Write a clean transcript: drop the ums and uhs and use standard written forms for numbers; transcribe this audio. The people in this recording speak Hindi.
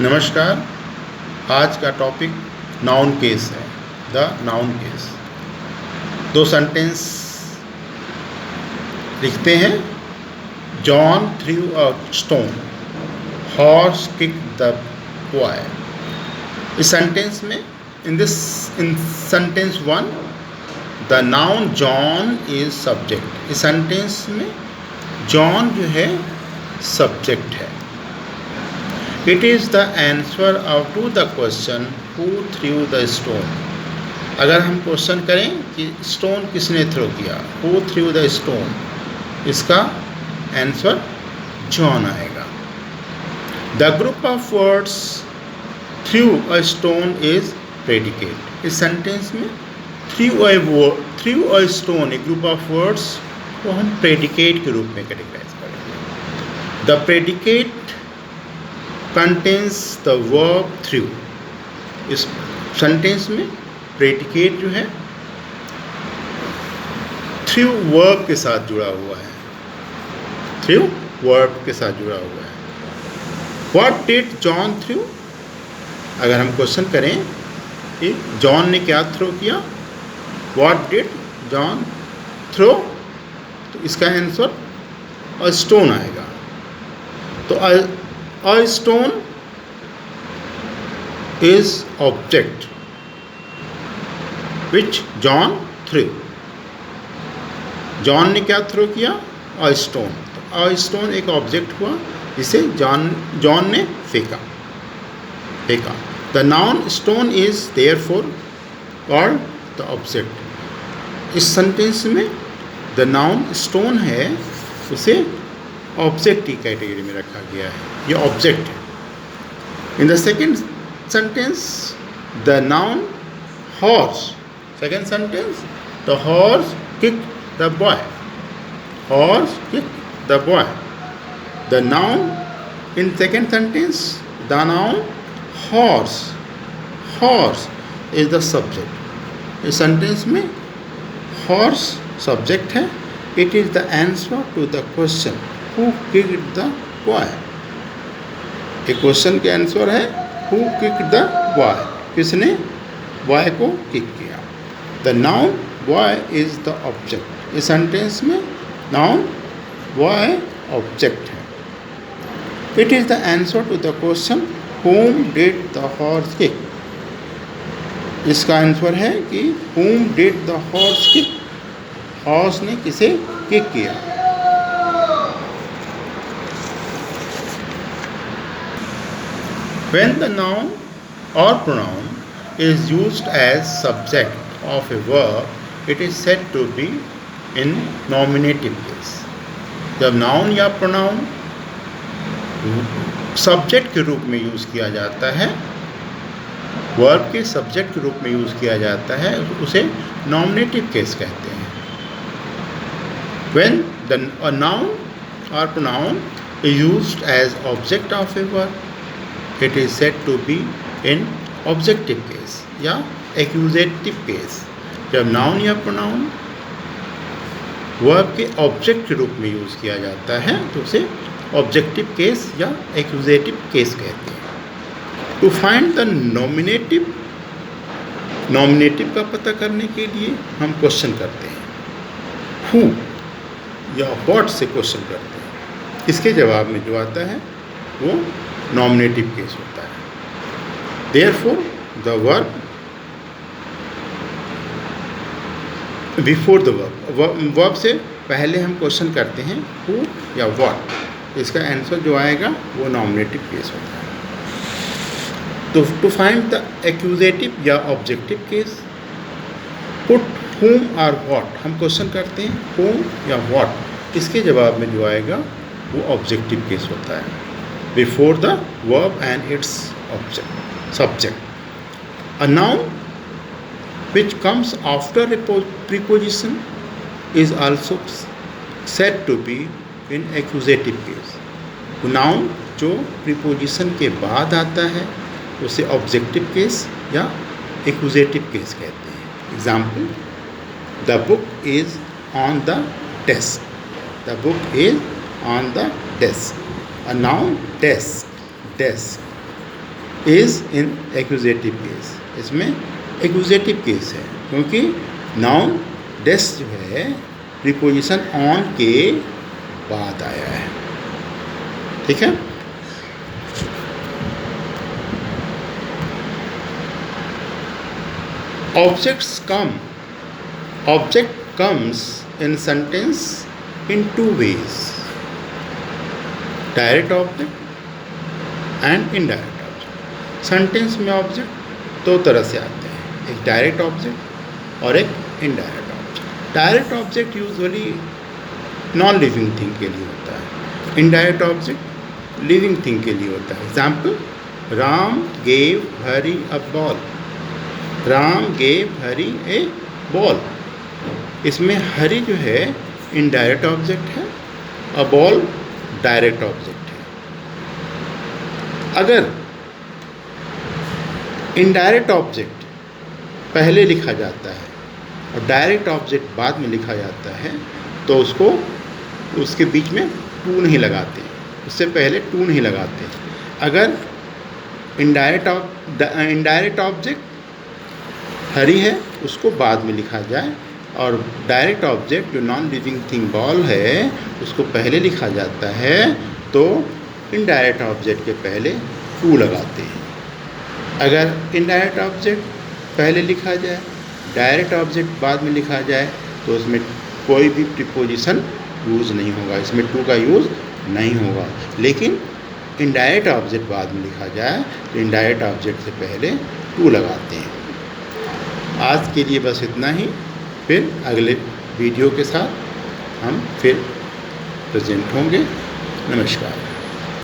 नमस्कार। आज का टॉपिक नाउन केस है। The noun case. दो सेंटेंस लिखते हैं। John threw a stone, horse kick the boy. इस सेंटेंस में in sentence one the noun John is subject. इस सेंटेंस में जॉन जो है सब्जेक्ट है। It is the answer to the question who threw the stone. अगर हम क्वेश्चन करें कि स्टोन किसने थ्रो किया, हु थ्रू द स्टोन, इसका आंसर जॉन आएगा। The group of words through a stone is predicate. इस सेंटेंस में through a stone, A group of words को हम प्रेडिकेट के रूप में कैटेगराइज करेंगे। The predicate contains the verb through. इस सेंटेंस में प्रेडिकेट जो है थ्रू वर्ब के साथ जुड़ा हुआ है, थ्रू वर्ब के साथ जुड़ा हुआ है। What did John through. अगर हम क्वेश्चन करें कि जॉन ने क्या थ्रो किया, व्हाट डिड जॉन थ्रो, तो इसका आंसर अ स्टोन आएगा। तो a stone is object which John threw. John ने क्या थ्रो किया, a stone। तो a stone एक ऑब्जेक्ट हुआ जिसे जॉन ने फेंका। The noun stone is therefore called the object। इस सेंटेंस में the noun stone है, उसे ऑब्जेक्ट की कैटेगरी में रखा गया है, ये ऑब्जेक्ट है। In the second sentence the noun horse, second sentence the horse kick the boy, horse kick the boy. The noun in second sentence the noun horse, horse is the subject. इस सेंटेंस में हॉर्स सब्जेक्ट है। It is the answer to the question who kicked the boy. एक क्वेश्चन के आंसर है हु किक्ड द बॉय, किसने बॉय को किक किया। The noun boy is the object. इस सेंटेंस में नाउन बॉय ऑब्जेक्ट है। It is the answer to the question whom did the horse kick. इसका आंसर है कि whom did the horse kick, horse ने किसे किक किया। When the noun or pronoun is used as subject of a verb, it is said to be in nominative case. जब नाउन या प्रोनाउन सब्जेक्ट के रूप में यूज़ किया जाता है, वर्ब के सब्जेक्ट के रूप में यूज़ किया जाता है, उसे नॉमिनेटिव केस कहते हैं। When a noun or pronoun is used as object of a verb, it is said to be in objective case या accusative case। जब नाउन या प्रोनाउन वर्ब के ऑब्जेक्ट के रूप में यूज़ किया जाता है तो उसे ऑब्जेक्टिव केस या एक्यूजेटिव केस कहते हैं। To find the nominative, nominative का पता करने के लिए हम क्वेश्चन करते हैं, हु या व्हाट से क्वेश्चन करते हैं। इसके जवाब में जो आता है वो नॉमिनेटिव केस होता है। Therefore the verb before the verb, verb से पहले हम क्वेश्चन करते हैं हु या व्हाट, इसका आंसर जो आएगा वो नॉमिनेटिव केस होता है। तो टू फाइंड द एक्यूजेटिव या ऑब्जेक्टिव केस, पुट whom और व्हाट, हम क्वेश्चन करते हैं whom या व्हाट, इसके जवाब में जो आएगा वो ऑब्जेक्टिव केस होता है। Before the verb and its subject. A noun which comes after a preposition is also said to be in accusative case. Noun जो preposition के बाद आता है उसे objective case या accusative case कहते हैं। Example: The book is on the desk. The book is on the desk. A noun desk, desk is in accusative case, इसमें एक्यूजेटिव केस है क्योंकि नाउन डेस जो है प्रीपोजिशन ऑन के बाद आया है। ठीक है। Object comes in sentence in two ways, direct object and indirect object. Sentence में ऑब्जेक्ट दो तरह से आते हैं, एक डायरेक्ट ऑब्जेक्ट और एक indirect object. Direct object usually non living thing के लिए होता है, इनडायरेक्ट ऑब्जेक्ट लिविंग थिंग के लिए होता है। Example, Ram gave Hari a ball, Ram gave Hari A ball. इसमें हरी जो है इनडायरेक्ट ऑब्जेक्ट है, अ बॉल डायरेक्ट ऑब्जेक्ट है। अगर इनडायरेक्ट ऑब्जेक्ट पहले लिखा जाता है और डायरेक्ट ऑब्जेक्ट बाद में लिखा जाता है तो उसके बीच में टू नहीं लगाते, उससे पहले टू नहीं लगाते। अगर इनडायरेक्ट ऑब्जेक्ट हरी है उसको बाद में लिखा जाए और डायरेक्ट ऑब्जेक्ट जो नॉन लिविंग थिंग बॉल है उसको पहले लिखा जाता है तो इनडायरेक्ट ऑब्जेक्ट के पहले टू लगाते हैं। अगर इनडायरेक्ट ऑब्जेक्ट पहले लिखा जाए, डायरेक्ट ऑब्जेक्ट बाद में लिखा जाए तो उसमें कोई भी प्रीपोजिशन यूज़ नहीं होगा, इसमें टू का यूज़ नहीं होगा। लेकिन इनडायरेक्ट ऑब्जेक्ट बाद में लिखा जाए तो इनडायरेक्ट ऑब्जेक्ट से पहले टू लगाते हैं। आज के लिए बस इतना ही, फिर अगले वीडियो के साथ हम फिर प्रेजेंट होंगे। नमस्कार।